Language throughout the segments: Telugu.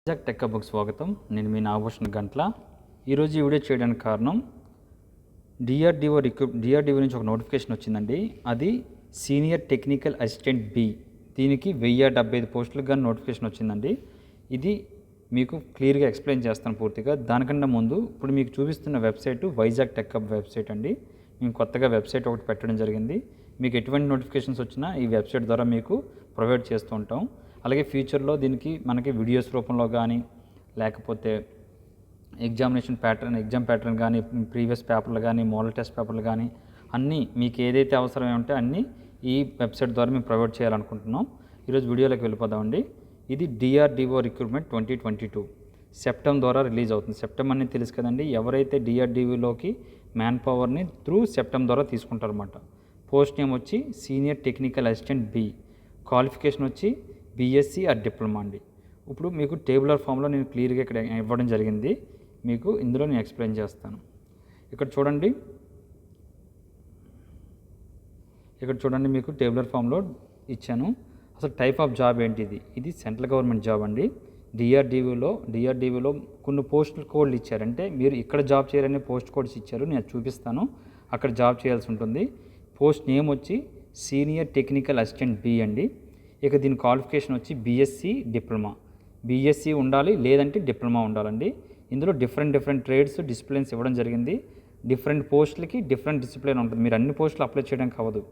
టెక్ హబ్‌కి స్వాగతం. నేను మీ నాగభూషణ్ గంట్ల. ఈరోజు ఈ వీడియో చేయడానికి కారణం డిఆర్‌డిఓ నుంచి ఒక నోటిఫికేషన్ వచ్చిందండి. అది సీనియర్ టెక్నికల్ అసిస్టెంట్ బి. దీనికి 1075 పోస్టులకు గాను నోటిఫికేషన్ వచ్చిందండి. ఇది మీకు క్లియర్గా ఎక్స్ప్లెయిన్ చేస్తాను పూర్తిగా. దానికన్నా ముందు ఇప్పుడు మీకు చూపిస్తున్న website Vizag tech hub website అండి. మేము కొత్తగా వెబ్సైట్ ఒకటి పెట్టడం జరిగింది. మీకు ఎటువంటి నోటిఫికేషన్స్ వచ్చినా ఈ వెబ్సైట్ ద్వారా మీకు ప్రొవైడ్ చేస్తూ ఉంటాం. అలాగే ఫ్యూచర్లో దీనికి మనకి వీడియోస్ రూపంలో కానీ లేకపోతే ఎగ్జామ్ ప్యాటర్న్ కానీ ప్రీవియస్ పేపర్లు కానీ మోడల్ టెస్ట్ పేపర్లు కానీ అన్నీ మీకు ఏదైతే అవసరమే ఉంటే అన్నీ ఈ వెబ్సైట్ ద్వారా మేము ప్రొవైడ్ చేయాలనుకుంటున్నాం. ఈరోజు వీడియోలోకి వెళ్ళిపోదామండి. ఇది డిఆర్‌డిఓ రిక్రూట్మెంట్ 2022 సెప్టెంబర్ ద్వారా రిలీజ్ అవుతుంది. సెప్టెంబర్ అనేది తెలుసు కదండి. ఎవరైతే డిఆర్‌డిఓలోకి మ్యాన్ పవర్ని త్రూ సెప్టెంబర్ ద్వారా తీసుకుంటారన్నమాట. పోస్ట్ నేమ్ వచ్చి senior technical assistant B. Qualification వచ్చి బీఎస్సీ ఆర్ డిప్లొమా అండి. ఇప్పుడు మీకు టేబులర్ ఫామ్లో నేను క్లియర్గా ఇక్కడ ఇవ్వడం జరిగింది. మీకు ఇందులో నేను ఎక్స్ప్లెయిన్ చేస్తాను. ఇక్కడ చూడండి మీకు టేబులర్ ఫామ్లో ఇచ్చాను. అసలు టైప్ ఆఫ్ జాబ్ ఏంటిది? ఇది సెంట్రల్ గవర్నమెంట్ జాబ్ అండి. డిఆర్‌డిఓలో కొన్ని పోస్ట్ కోడ్లు ఇచ్చారంటే మీరు ఇక్కడ జాబ్ చేయాలనే పోస్ట్ కోడ్స్ ఇచ్చారు. నేను చూపిస్తాను. అక్కడ జాబ్ చేయాల్సి ఉంటుంది. పోస్ట్ నేమ్ వచ్చి సీనియర్ టెక్నికల్ అసిస్టెంట్ బి అండి. ఇక దీని క్వాలిఫికేషన్ వచ్చి బీఎస్సీ డిప్లొమా. బీఎస్సీ ఉండాలి, లేదంటే డిప్లొమా ఉండాలండి. ఇందులో డిఫరెంట్ ట్రేడ్స్ డిసిప్లిన్స్ ఇవ్వడం జరిగింది. డిఫరెంట్ పోస్టులకి డిఫరెంట్ డిసిప్లిన్ ఉంటుంది. మీరు అన్ని పోస్టులు అప్లై చేయడానికి అవ్వదు.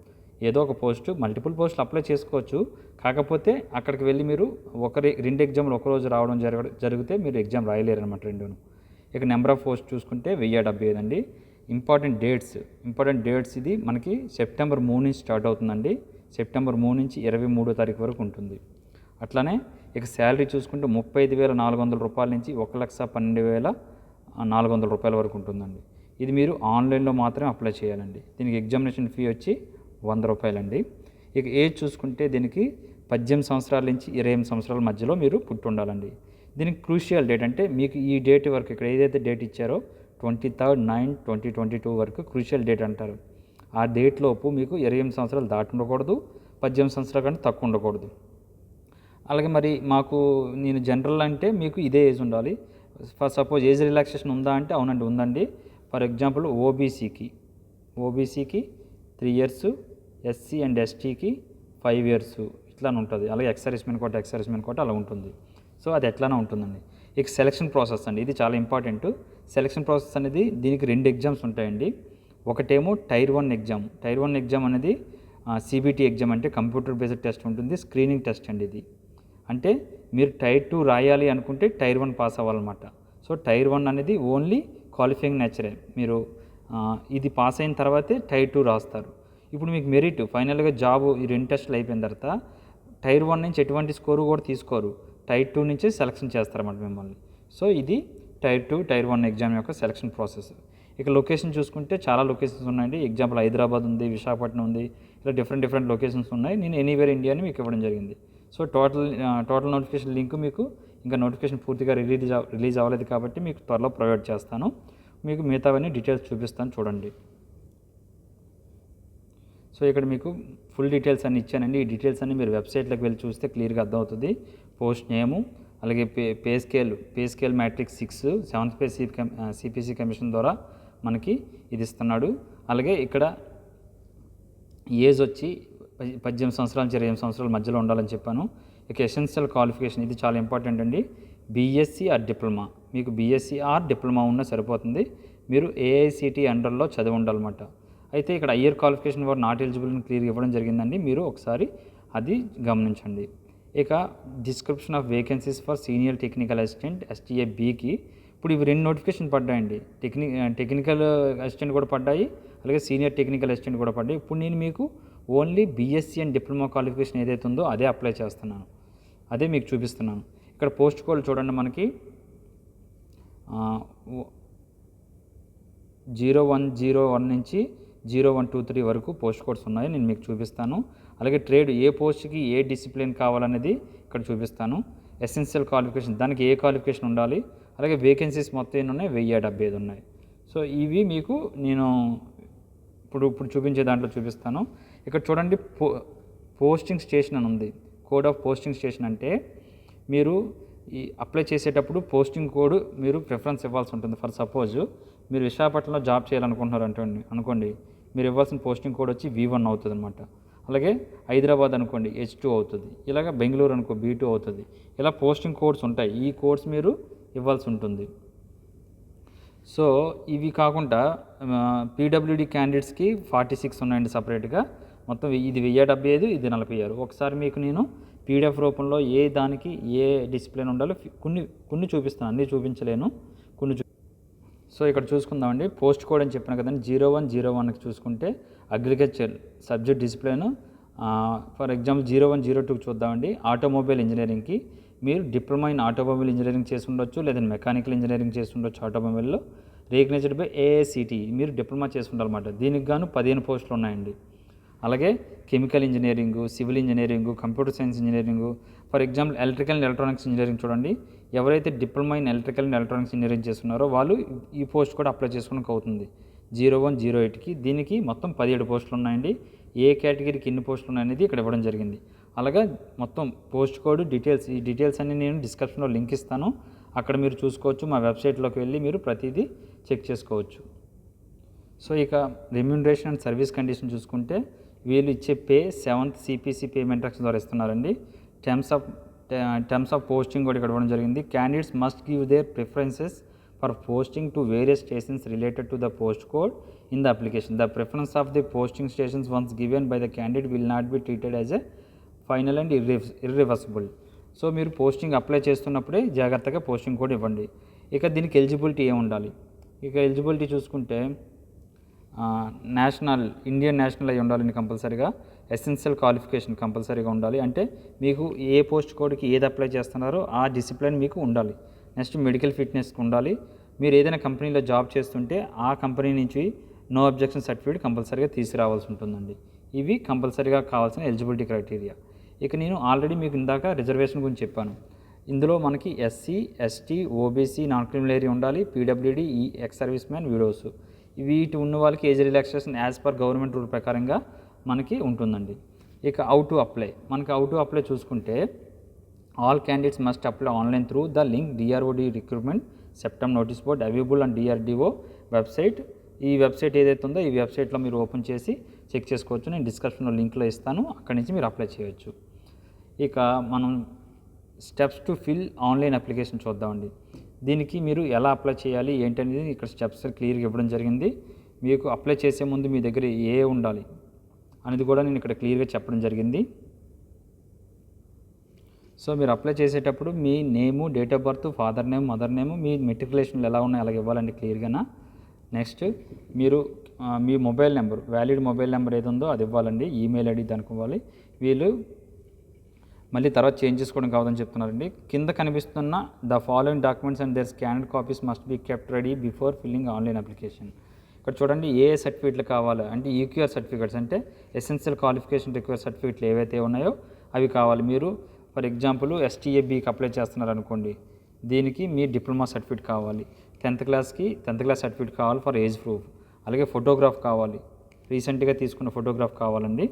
ఏదో ఒక పోస్టు మల్టిపుల్ పోస్టులు అప్లై చేసుకోవచ్చు. కాకపోతే అక్కడికి వెళ్ళి మీరు రెండు ఎగ్జామ్లు ఒకరోజు రావడం జరిగితే మీరు ఎగ్జామ్ రాయలేరు అనమాట రెండును. ఇక నెంబర్ ఆఫ్ పోస్ట్ చూసుకుంటే 1075 అండి. ఇంపార్టెంట్ డేట్స్ ఇది మనకి సెప్టెంబర్ 3 నుంచి స్టార్ట్ అవుతుందండి. సెప్టెంబర్ 3 నుంచి 23వ తారీఖు వరకు ఉంటుంది. అట్లానే ఇక శాలరీ చూసుకుంటే 35,400 రూపాయల నుంచి 1,12,400 రూపాయల వరకు ఉంటుందండి. ఇది మీరు ఆన్లైన్లో మాత్రమే అప్లై చేయాలండి. దీనికి ఎగ్జామినేషన్ ఫీ వచ్చి 100 రూపాయలండి. ఇక ఏజ్ చూసుకుంటే దీనికి 18 సంవత్సరాల నుంచి 28 సంవత్సరాల మధ్యలో మీరు పుట్టి ఉండాలండి. దీనికి క్రూషియల్ డేట్ అంటే మీకు ఈ డేట్ వరకు ఇక్కడ ఏదైతే డేట్ ఇచ్చారో 23/9/2022 వరకు క్రూషియల్ డేట్ అంటారు. ఆ డేట్లోపు మీకు 28 సంవత్సరాలు దాటి ఉండకూడదు, 18 సంవత్సరాల కంటే తక్కువ ఉండకూడదు. అలాగే మరి నేను జనరల్ అంటే మీకు ఇదే ఏజ్ ఉండాలి. సపోజ్ ఏజ్ రిలాక్సేషన్ ఉందా అంటే అవునండి ఉందండి. ఫర్ ఎగ్జాంపుల్ ఓబీసీకి 3 ఇయర్స్, ఎస్సీ అండ్ ఎస్టీకి 5 ఇయర్స్ ఇట్లా ఉంటుంది. అలాగే ఎక్సర్విస్మెన్ కోట అలా ఉంటుంది. సో అది ఎట్లానే ఉంటుందండి. ఇక సెలక్షన్ ప్రాసెస్ అండి, ఇది చాలా ఇంపార్టెంట్. సెలక్షన్ ప్రాసెస్ అనేది దీనికి 2 ఎగ్జామ్స్ ఉంటాయండి. ఒకటేమో టైర్ 1 ఎగ్జామ్ అనేది సిబిటి ఎగ్జామ్ అంటే కంప్యూటర్ బేస్డ్ టెస్ట్ ఉంటుంది. స్క్రీనింగ్ టెస్ట్ అండి ఇది. అంటే మీరు టైర్ 2 రాయాలి అనుకుంటే టైర్ 1 పాస్ అవ్వాలన్నమాట. సో టైర్ 1 అనేది ఓన్లీ క్వాలిఫైయింగ్ నేచరే. మీరు ఇది పాస్ అయిన తర్వాతే టైర్ 2 రాస్తారు. ఇప్పుడు మీకు మెరిట్ ఫైనల్గా జాబ్ ఈ 2 టెస్టులు అయిపోయిన తర్వాత టైర్ 1 నుంచి ఎటువంటి స్కోరు కూడా తీసుకోరు. టైర్ 2 నుంచే సెలక్షన్ చేస్తారన్నమాట మిమ్మల్ని. సో ఇది టైర్ 1 ఎగ్జామ్ యొక్క సెలక్షన్ ప్రాసెస్. ఇక లొకేషన్ చూసుకుంటే చాలా లొకేషన్స్ ఉన్నాయండి. ఎగ్జాంపుల్ హైదరాబాద్ ఉంది, విశాఖపట్నం ఉంది, ఇలా డిఫరెంట్ లొకేషన్స్ ఉన్నాయి. నేను ఎనీవేర్ ఇండియా అని మీకు ఇవ్వడం జరిగింది. సో టోటల్ నోటిఫికేషన్ లింక్ మీకు ఇంకా నోటిఫికేషన్ పూర్తిగా రిలీజ్ అవ్వలేదు కాబట్టి మీకు త్వరలో ప్రొవైడ్ చేస్తాను. మీకు మిగతావన్నీ డీటెయిల్స్ చూపిస్తాను చూడండి. సో ఇక్కడ మీకు ఫుల్ డీటెయిల్స్ అన్ని ఇచ్చానండి. ఈ డీటెయిల్స్ అన్ని మీరు వెబ్సైట్లోకి వెళ్ళి చూస్తే క్లియర్గా అర్థమవుతుంది. పోస్ట్ నేము, అలాగే pay scale matrix 6 7th pay CPC commission ద్వారా మనకి ఇది ఇస్తున్నాడు. అలాగే ఇక్కడ ఏజ్ వచ్చి 18 సంవత్సరాల నుంచి 28 సంవత్సరాల మధ్యలో ఉండాలని చెప్పాను. ఇక ఎసెన్షియల్ క్వాలిఫికేషన్ ఇది చాలా ఇంపార్టెంట్ అండి. BSc or diploma. మీకు బీఎస్సీ ఆర్ డిప్లొమా ఉన్నా సరిపోతుంది. మీరు ఏఐసిటి అండర్లో చదివి ఉండాలన్నమాట. అయితే ఇక్కడ హయ్యర్ క్వాలిఫికేషన్ వారు నాట్ ఎలిజిబుల్ అని క్లియర్ ఇవ్వడం జరిగిందండి. మీరు ఒకసారి అది గమనించండి. ఇక description of vacancies for senior technical assistant STA బీకి ఇప్పుడు ఇవి 2 నోటిఫికేషన్ పడ్డాయండి. టెక్నికల్ అసిస్టెంట్ కూడా పడ్డాయి, అలాగే సీనియర్ టెక్నికల్ అసిస్టెంట్ కూడా పడ్డాయి. ఇప్పుడు నేను మీకు only BSE and diploma qualification ఏదైతే ఉందో అదే అప్లై చేస్తున్నాను, అదే మీకు చూపిస్తున్నాను. ఇక్కడ పోస్ట్ కోడ్ చూడండి, మనకి 0101 నుంచి 0123 వరకు పోస్ట్ కోడ్స్ ఉన్నాయి. నేను మీకు చూపిస్తాను. అలాగే ట్రేడ్ ఏ పోస్ట్కి ఏ డిసిప్లిన్ కావాలనేది ఇక్కడ చూపిస్తాను. ఎసెన్షియల్ క్వాలిఫికేషన్ దానికి ఏ క్వాలిఫికేషన్ ఉండాలి, అలాగే వేకెన్సీస్ మొత్తం ఎన్ని ఉన్నాయి, 1075 ఉన్నాయి. సో ఇవి మీకు నేను ఇప్పుడు చూపించే దాంట్లో చూపిస్తాను. ఇక్కడ చూడండి పోస్టింగ్ స్టేషన్ అని ఉంది. కోడ్ ఆఫ్ పోస్టింగ్ స్టేషన్ అంటే మీరు ఈ అప్లై చేసేటప్పుడు పోస్టింగ్ కోడ్ మీరు ప్రిఫరెన్స్ ఇవ్వాల్సి ఉంటుంది. ఫర్ సపోజ్ మీరు విశాఖపట్నంలో జాబ్ చేయాలనుకుంటున్నారు అనుకోండి, మీరు ఇవ్వాల్సిన పోస్టింగ్ కోడ్ వచ్చి V1 అవుతుంది అనమాట. అలాగే హైదరాబాద్ అనుకోండి H2 అవుతుంది. ఇలాగ బెంగళూరు అనుకో B2 అవుతుంది. ఇలా పోస్టింగ్ కోడ్స్ ఉంటాయి. ఈ కోడ్స్ మీరు ఇవ్వాల్సి ఉంటుంది. సో ఇవి కాకుండా పీడబ్ల్యూడి క్యాండిడేట్స్కి 46 ఉన్నాయండి సపరేట్గా. మొత్తం ఇది 1075, ఇది 46. ఒకసారి మీకు నేను PDF రూపంలో ఏ దానికి ఏ డిసిప్లిన్ ఉండాలో కొన్ని చూపిస్తాను, అన్నీ చూపించలేను, కొన్ని సో ఇక్కడ చూసుకుందామండి. పోస్ట్ కోడ్ అని చెప్పిన కదండి 0101కి చూసుకుంటే agriculture subject discipline. For example 0102కి చూద్దామండి. ఆటోమొబైల్ ఇంజనీరింగ్కి మీరు డిప్లొమా ఇన్ ఆటోమొబైల్ ఇంజనీరింగ్ చేసి ఉండొచ్చు, లేదా మెకానికల్ ఇంజనీరింగ్ చేసి ఉండొచ్చు. ఆటోమొబైల్లో రికగ్నైజ్డ్ బై AICTE మీరు డిప్లొమా చేసి ఉండాలన్నమాట. దీనికి గాను 15 పోస్టులు ఉన్నాయండి. అలాగే chemical engineering, civil engineering, computer science engineering, for example electrical and electronics engineering చూడండి. ఎవరైతే diploma in electrical and electronics engineering చేస్తున్నారో వాళ్ళు ఈ పోస్ట్ కూడా అప్లై చేసుకోవడానికి అవుతుంది. 0108కి దీనికి మొత్తం 17 పోస్టులు ఉన్నాయండి. ఏ కేటగిరీకి ఎన్ని పోస్టులు ఉన్నాయనేది ఇక్కడ ఇవ్వడం జరిగింది. అలాగే మొత్తం పోస్ట్ కోడ్ డీటెయిల్స్, ఈ డీటెయిల్స్ అన్ని నేను డిస్క్రిప్షన్లో లింక్ ఇస్తాను, అక్కడ మీరు చూసుకోవచ్చు. మా వెబ్సైట్లోకి వెళ్ళి మీరు ప్రతిదీ చెక్ చేసుకోవచ్చు. సో ఇక రెమ్యూనరేషన్ అండ్ సర్వీస్ కండిషన్ చూసుకుంటే వీళ్ళు ఇచ్చే pay 7th CPC payment act ద్వారా ఇస్తున్నారండి. టర్మ్స్ ఆఫ్ పోస్టింగ్ కూడా ఇక్కడ ఇవ్వడం జరిగింది. Candidates must give there preferences for posting to various stations related to the post code in the application. The preference of the posting stations once given by the candidate will not be treated as a final and irreversible. So మీరు పోస్టింగ్ అప్లై చేస్తున్నప్పుడే జాగ్రత్తగా పోస్టింగ్ కోడ్ ఇవ్వండి. ఇక దీనికి ఎలిజిబిలిటీ ఏమి ఉండాలి? ఇక ఎలిజిబిలిటీ చూసుకుంటే ఇండియన్ నేషనల్ అయి ఉండాలండి కంపల్సరీగా. ఎసెన్షియల్ క్వాలిఫికేషన్ కంపల్సరీగా ఉండాలి. అంటే మీకు ఏ పోస్ట్ కోడ్కి ఏది అప్లై చేస్తున్నారో ఆ డిసిప్లిన్ మీకు ఉండాలి. నెక్స్ట్ మెడికల్ ఫిట్నెస్ ఉండాలి. మీరు ఏదైనా కంపెనీలో జాబ్ చేస్తుంటే ఆ కంపెనీ నుంచి నో అబ్జెక్షన్ సర్టిఫికేట్ కంపల్సరీగా తీసుకురావాల్సి ఉంటుందండి. ఇవి కంపల్సరీగా కావాల్సిన ఎలిజిబిలిటీ క్రైటీరియా. ఇక నేను ఆల్రెడీ మీకు ఇందాక రిజర్వేషన్ గురించి చెప్పాను. ఇందులో మనకి SC, ST, OBC, non criminal area ఉండాలి. PWD, ex service man, widows, వీటి ఉన్న వాళ్ళకి age relaxation as per government rule ప్రకారంగా మనకి ఉంటుందండి. ఇక హౌ టు అప్లై, మనకి హౌ టు అప్లై చూసుకుంటే all candidates must apply online through the link DROD recruitment September notice board available and DRDO website. ఈ వెబ్సైట్ ఏదైతే ఉందో ఈ వెబ్సైట్లో మీరు ఓపెన్ చేసి చెక్ చేసుకోవచ్చు. నేను డిస్క్రిప్షన్లో లింక్లో ఇస్తాను, అక్కడి నుంచి మీరు అప్లై చేయవచ్చు. ఇక మనం steps to fill online application చూద్దామండి. దీనికి మీరు ఎలా అప్లై చేయాలి ఏంటనేది ఇక్కడ స్టెప్స్ క్లియర్గా ఇవ్వడం జరిగింది. మీకు అప్లై చేసే ముందు మీ దగ్గర ఏ ఉండాలి అనేది కూడా నేను ఇక్కడ క్లియర్గా చెప్పడం జరిగింది. సో మీరు అప్లై చేసేటప్పుడు మీ name, date of birth, father name, mother name, మీ మెట్రికులేషన్లు ఎలా ఉన్నాయి అలాగే ఇవ్వాలండి క్లియర్గానా. నెక్స్ట్ మీరు మీ mobile number, valid mobile number ఏది ఉందో అది ఇవ్వాలండి. ఈమెయిల్ ఐడి దానికి ఇవ్వాలి. వీళ్ళు మళ్ళీ తర్వాత చేంజ్ చేసుకోవడం కావదని చెప్తున్నారండి. కింద కనిపిస్తున్న the following documents and their scanned copies must be kept ready before filling online application. ఇక్కడ చూడండి ఏ సర్టిఫికేట్లు కావాలి అంటే EQR సర్టిఫికేట్స్ అంటే ఎసెన్షియల్ క్వాలిఫికేషన్ రిక్వైర్ సర్టిఫికేట్లు ఏవైతే ఉన్నాయో అవి కావాలి. మీరు ఫర్ ఎగ్జాంపుల్ STABకి అప్లై చేస్తున్నారు అనుకోండి, దీనికి మీ డిప్లొమా సర్టిఫికేట్ కావాలి. 10th క్లాస్ సర్టిఫికేట్ కావాలి ఫర్ ఏజ్ ప్రూఫ్. అలాగే ఫోటోగ్రాఫ్ కావాలి, రీసెంట్గా తీసుకున్న ఫోటోగ్రాఫ్ కావాలండి.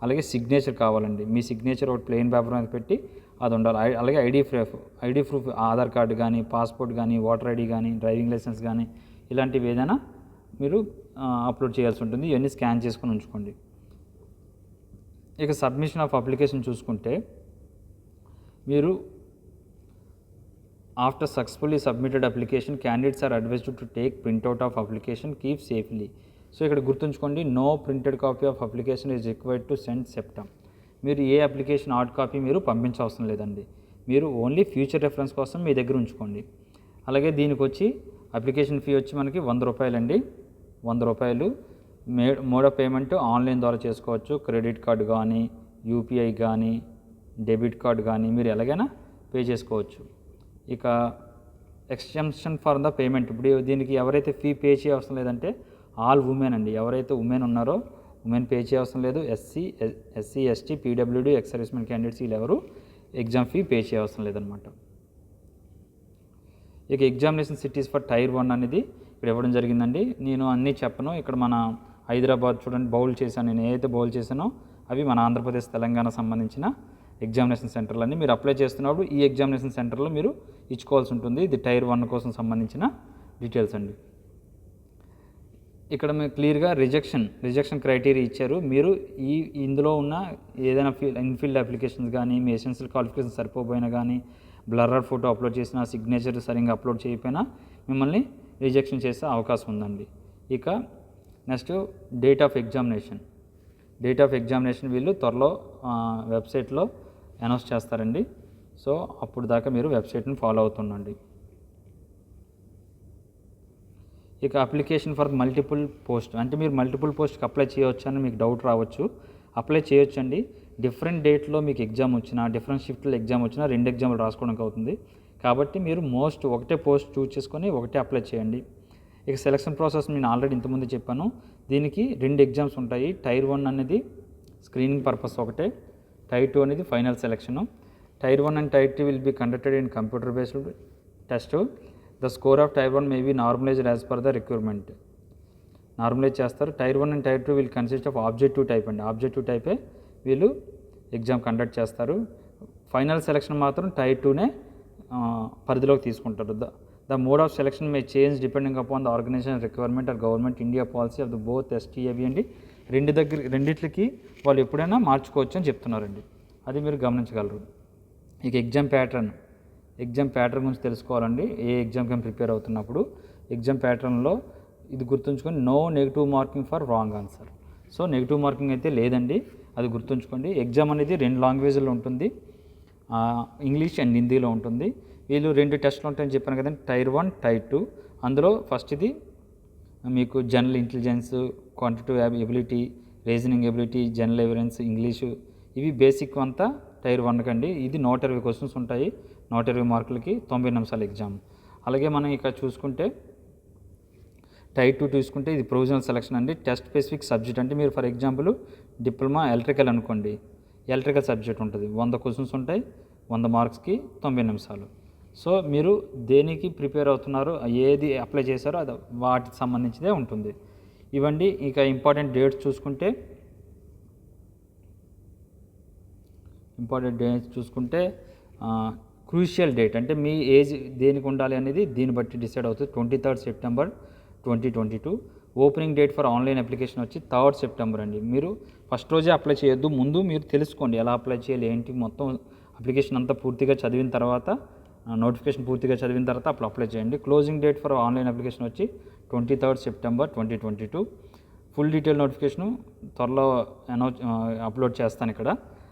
అలాగే సిగ్నేచర్ కావాలండి. మీ సిగ్నేచర్ ఒకటి ప్లెయిన్ పేపర్ మీద పెట్టి అది ఉండాలి. అలాగే ఐడి ప్రూఫ్ ఆధార్ కార్డు కానీ, పాస్పోర్ట్ కానీ, ఓటర్ ID కానీ, డ్రైవింగ్ లైసెన్స్ కానీ ఇలాంటివి ఏదైనా మీరు అప్లోడ్ చేయాల్సి ఉంటుంది. ఇవన్నీ స్కాన్ చేసుకొని ఉంచుకోండి. ఇక సబ్మిషన్ ఆఫ్ అప్లికేషన్ చూసుకుంటే మీరు after successfully submitted application candidates are advised to take printout of application, keep safely. So ఇక్కడ గుర్తుంచుకోండి, no printed copy of application is required to send September. మీరు ఏ అప్లికేషన్ హార్డ్ కాపీ మీరు పంపించవసరం లేదండి. మీరు ఓన్లీ ఫ్యూచర్ రెఫరెన్స్ కోసం మీ దగ్గర ఉంచుకోండి. అలాగే దీనికి వచ్చి అప్లికేషన్ ఫీ వచ్చి మనకి 100 రూపాయలండి. 100 రూపాయలు. మోడ్ ఆఫ్ పేమెంట్ ఆన్లైన్ ద్వారా చేసుకోవచ్చు. క్రెడిట్ కార్డు కానీ, UPI కానీ, డెబిట్ కార్డు కానీ మీరు ఎలాగైనా పే చేసుకోవచ్చు. ఇక ఎక్స్టెన్షన్ ఫర్ ద పేమెంట్, ఇప్పుడు దీనికి ఎవరైతే ఫీ పే చేయవసరం లేదంటే ఆల్ ఉమెన్ అండి. ఎవరైతే ఉమెన్ ఉన్నారో ఉమెన్ పే చేయవసరం లేదు. SC, ST, PWD, ex servicemen candidates వీళ్ళు ఎవరు ఎగ్జామ్ ఫీ పే చేయవసరం లేదనమాట. ఇక ఎగ్జామినేషన్ సిటీస్ ఫర్ టైర్ 1 అనేది ఇక్కడ ఇవ్వడం జరిగిందండి. నేను అన్నీ చెప్పను. ఇక్కడ మన హైదరాబాద్ చూడండి బౌల్ చేశాను. నేను ఏదైతే బౌల్ చేశానో అవి మన ఆంధ్రప్రదేశ్, తెలంగాణ సంబంధించిన ఎగ్జామినేషన్ సెంటర్లన్నీ మీరు అప్లై చేస్తున్నప్పుడు ఈ ఎగ్జామినేషన్ సెంటర్లో మీరు ఇచ్చుకోవాల్సి ఉంటుంది. ఇది టైర్ 1 కోసం సంబంధించిన డీటెయిల్స్ అండి. ఇక్కడ మీకు క్లియర్గా రిజెక్షన్ క్రైటీరియా ఇచ్చారు. మీరు ఇందులో ఉన్న ఏదైనా ఇన్ఫీల్డ్ అప్లికేషన్స్ కానీ, మీ ఎసెన్షియల్ క్వాలిఫికేషన్ సరిపోయినా కానీ, బ్లర్రర్ ఫోటో అప్లోడ్ చేసిన, సిగ్నేచర్ సరిగ్గా అప్లోడ్ చేయకపోయినా మిమ్మల్ని రిజెక్షన్ చేసే అవకాశం ఉందండి. ఇక నెక్స్ట్ డేట్ ఆఫ్ ఎగ్జామినేషన్ వీళ్ళు త్వరలో వెబ్సైట్లో అనౌన్స్ చేస్తారండి. సో అప్పుడు దాకా మీరు వెబ్సైట్ని ఫాలో అవుతుండండి. ఇక అప్లికేషన్ ఫర్ మల్టిపుల్ పోస్ట్, అంటే మీరు మల్టిపుల్ పోస్ట్కి అప్లై చేయవచ్చు అని మీకు డౌట్ రావచ్చు. అప్లై చేయొచ్చండి. డిఫరెంట్ డేట్లో మీకు ఎగ్జామ్ వచ్చినా, డిఫరెంట్ షిఫ్ట్లో ఎగ్జామ్ వచ్చినా 2 ఎగ్జామ్లు రాసుకోవడానికి అవుతుంది. కాబట్టి మీరు ఒకటే పోస్ట్ చూస్ చేసుకొని ఒకటే అప్లై చేయండి. ఇక సెలక్షన్ ప్రాసెస్ నేను ఆల్రెడీ ఇంతకుముందు చెప్పాను. దీనికి 2 ఎగ్జామ్స్ ఉంటాయి. టైర్ 1 అనేది స్క్రీనింగ్ పర్పస్ ఒకటే, టైర్ 2 అనేది final selection. Tier 1 and tier 2 will be conducted in computer based test. The score of tier 1 may be normalised as per the requirement. Normalise చేస్తారు. Tier 1 and tier 2 will consist of objective type అండి. ఆబ్జెక్టివ్ టైపే వీళ్ళు ఎగ్జామ్ కండక్ట్ చేస్తారు. ఫైనల్ సెలక్షన్ మాత్రం టైర్ 2నే పరిధిలోకి తీసుకుంటారు. The mode of selection may change depending upon the organisation requirement or government India policy of the both ఎస్టీఏబి అండి. రెండిట్లకి వాళ్ళు ఎప్పుడైనా మార్చుకోవచ్చు అని చెప్తున్నారండి. అది మీరు గమనించగలరు. ఇక ఎగ్జామ్ ప్యాటర్న్ గురించి తెలుసుకోవాలండి. ఏ ఎగ్జామ్కి ప్రిపేర్ అవుతున్నప్పుడు ఎగ్జామ్ ప్యాటర్న్లో ఇది గుర్తుంచుకొని, no negative marking for wrong answer. So negative marking అయితే లేదండి, అది గుర్తుంచుకోండి. ఎగ్జామ్ అనేది 2 లాంగ్వేజ్లో ఉంటుంది, ఇంగ్లీష్ అండ్ హిందీలో ఉంటుంది. వీళ్ళు 2 టెస్టులు ఉంటాయని చెప్పాను కదండి, టైర్ 1, టైర్ 2. అందులో ఫస్ట్ ఇది మీకు general intelligence, quantitative ability, reasoning ability, general awareness, English, ఇవి బేసిక్ అంతా టైర్ 1 కండి. ఇది 120 క్వశ్చన్స్ ఉంటాయి. 120 మార్కులకి 90 నిమిషాల ఎగ్జామ్. అలాగే మనం ఇక్కడ చూసుకుంటే టైర్ 2 చూసుకుంటే ఇది ప్రొవిజనల్ సెలక్షన్ అండి. టెస్ట్ స్పెసిఫిక్ సబ్జెక్ట్ అంటే మీరు ఫర్ ఎగ్జాంపుల్ డిప్లొమా ఎలక్ట్రికల్ అనుకోండి, ఎలక్ట్రికల్ సబ్జెక్ట్ ఉంటుంది. 100 క్వశ్చన్స్ ఉంటాయి, 100 మార్క్స్కి 90 నిమిషాలు. సో మీరు దేనికి ప్రిపేర్ అవుతున్నారో, ఏది అప్లై చేశారో అది వాటికి సంబంధించిదే ఉంటుంది. ఇవండి. ఇక ఇంపార్టెంట్ డేట్స్ చూసుకుంటే క్రూషియల్ డేట్ అంటే మీ ఏజ్ దేనికి ఉండాలి అనేది దీన్ని బట్టి డిసైడ్ అవుతుంది. 23 September 2022. Opening date for online application వచ్చి 3 సెప్టెంబర్ అండి. మీరు ఫస్ట్ రోజే అప్లై చేయొద్దు, ముందు మీరు తెలుసుకోండి ఎలా అప్లై చేయాలి ఏంటి, మొత్తం అప్లికేషన్ అంతా పూర్తిగా చదివిన తర్వాత, నోటిఫికేషన్ పూర్తిగా చదివిన తర్వాత అప్పుడు అప్లై చేయండి. Closing date for online application వచ్చి 23 సెప్టెంబర్ 2022. ఫుల్ డీటెయిల్ నోటిఫికేషను త్వరలో అప్లోడ్ చేస్తాను ఇక్కడ.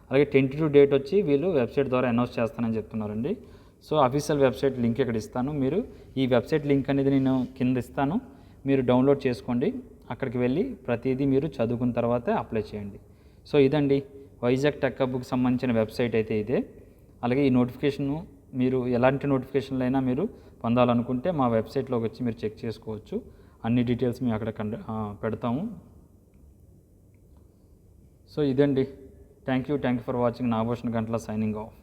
అలాగే 22 డేట్ వచ్చి వీళ్ళు వెబ్సైట్ ద్వారా అనౌన్స్ చేస్తానని చెప్తున్నారండి. సో అఫీషియల్ వెబ్సైట్ లింక్ ఇక్కడ ఇస్తాను. మీరు ఈ వెబ్సైట్ లింక్ అనేది నేను కింద ఇస్తాను, మీరు డౌన్లోడ్ చేసుకోండి. అక్కడికి వెళ్ళి ప్రతిదీ మీరు చదువుకున్న తర్వాతే అప్లై చేయండి. సో ఇదండి వైజాగ్ టెక్ హబ్కి సంబంధించిన వెబ్సైట్ అయితే ఇదే. అలాగే ఈ నోటిఫికేషను మీరు ఎలాంటి నోటిఫికేషన్లు అయినా మీరు పొందాలనుకుంటే మా వెబ్సైట్లోకి వచ్చి మీరు చెక్ చేసుకోవచ్చు. అన్ని డీటెయిల్స్ మేము అక్కడ పెడతాము. సో ఇదండి. Thank you for watching. Nagabhushan Gantla signing off.